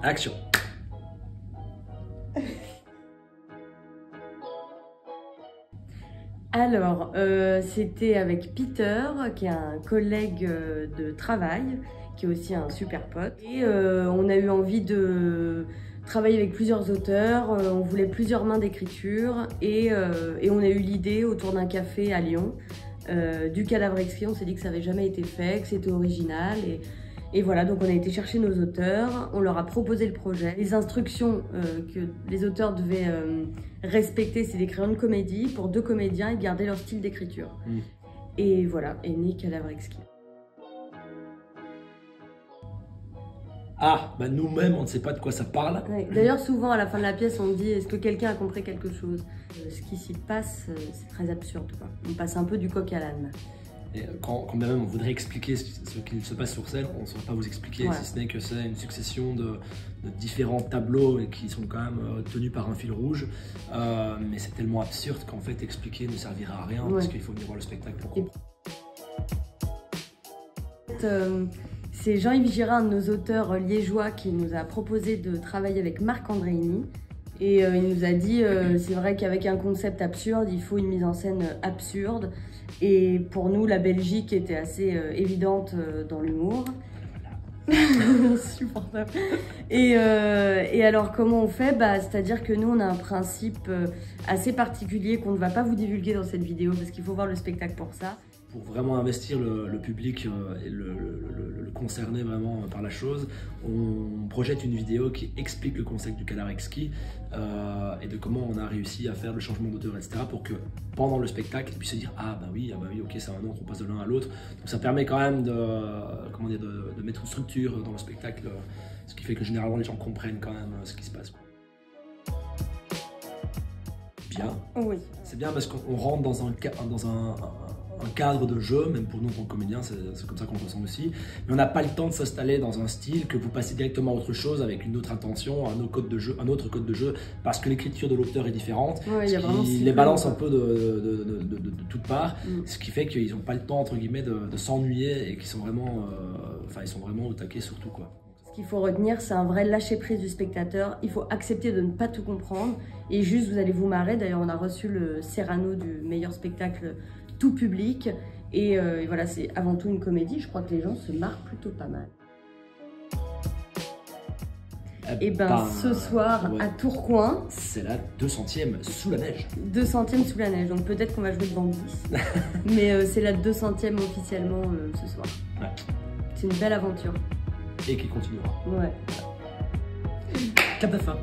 Action. Alors, c'était avec Peter, qui est un collègue de travail, qui est aussi un super pote. Et on a eu envie de travailler avec plusieurs auteurs, on voulait plusieurs mains d'écriture et on a eu l'idée autour d'un café à Lyon, du cadavre exquis. On s'est dit que ça n'avait jamais été fait, que c'était original et voilà, donc on a été chercher nos auteurs, on leur a proposé le projet. Les instructions que les auteurs devaient respecter, c'est d'écrire une comédie pour 2 comédiens et garder leur style d'écriture. Et voilà, est né Cadavre exquis. Ah, bah nous-mêmes, on ne sait pas de quoi ça parle. Ouais. D'ailleurs, souvent à la fin de la pièce, on dit est-ce que quelqu'un a compris quelque chose? Ce qui s'y passe, c'est très absurde, quoi. On passe un peu du coq à l'âne. Et quand bien même on voudrait expliquer ce qu'il se passe sur scène, on ne saurait pas vous expliquer, Ouais. si ce n'est que c'est une succession de différents tableaux et qui sont quand même tenus par un fil rouge. Mais c'est tellement absurde qu'en fait expliquer ne servira à rien, parce qu'il faut venir voir le spectacle pour comprendre. C'est Jean-Yves Girard, un de nos auteurs liégeois, qui nous a proposé de travailler avec Marc Andréini. Et il nous a dit, c'est vrai qu'avec un concept absurde, il faut une mise en scène absurde. Et pour nous, la Belgique était assez évidente dans l'humour. Insupportable. Et alors, comment on fait? C'est-à-dire que nous, on a un principe assez particulier qu'on ne va pas vous divulguer dans cette vidéo, parce qu'il faut voir le spectacle pour ça. Pour vraiment investir le public et le concerner vraiment par la chose, on projette une vidéo qui explique le concept du cadavre exquis et de comment on a réussi à faire le changement d'auteur, etc. pour que pendant le spectacle, ils puissent se dire ah bah oui, ok, c'est un autre, on passe de l'un à l'autre. Donc ça permet quand même de mettre une structure dans le spectacle, ce qui fait que généralement les gens comprennent quand même ce qui se passe. Bien. Oui. C'est bien parce qu'on rentre dans un cadre de jeu, même pour nous en tant que comédiens, c'est comme ça qu'on le ressent aussi. Mais on n'a pas le temps de s'installer dans un style, que vous passez directement à autre chose avec une autre intention, un autre code de jeu, parce que l'écriture de l'auteur est différente, il les balance un peu de toutes parts, ce qui fait qu'ils n'ont pas le temps entre guillemets de s'ennuyer et qu'ils sont vraiment, ils sont vraiment au taquet surtout quoi. Ce qu'il faut retenir, c'est un vrai lâcher-prise du spectateur. Il faut accepter de ne pas tout comprendre et juste vous allez vous marrer. D'ailleurs, on a reçu le Cyrano du meilleur spectacle tout public et voilà, c'est avant tout une comédie. Je crois que les gens se marrent plutôt pas mal. Et ce soir à Tourcoing, c'est la 200e sous la neige. 200e sous la neige, donc peut-être qu'on va jouer devant 10. Mais c'est la 200e officiellement ce soir. Ouais. C'est une belle aventure. Et qui continuera. Ouais. Cap de fin.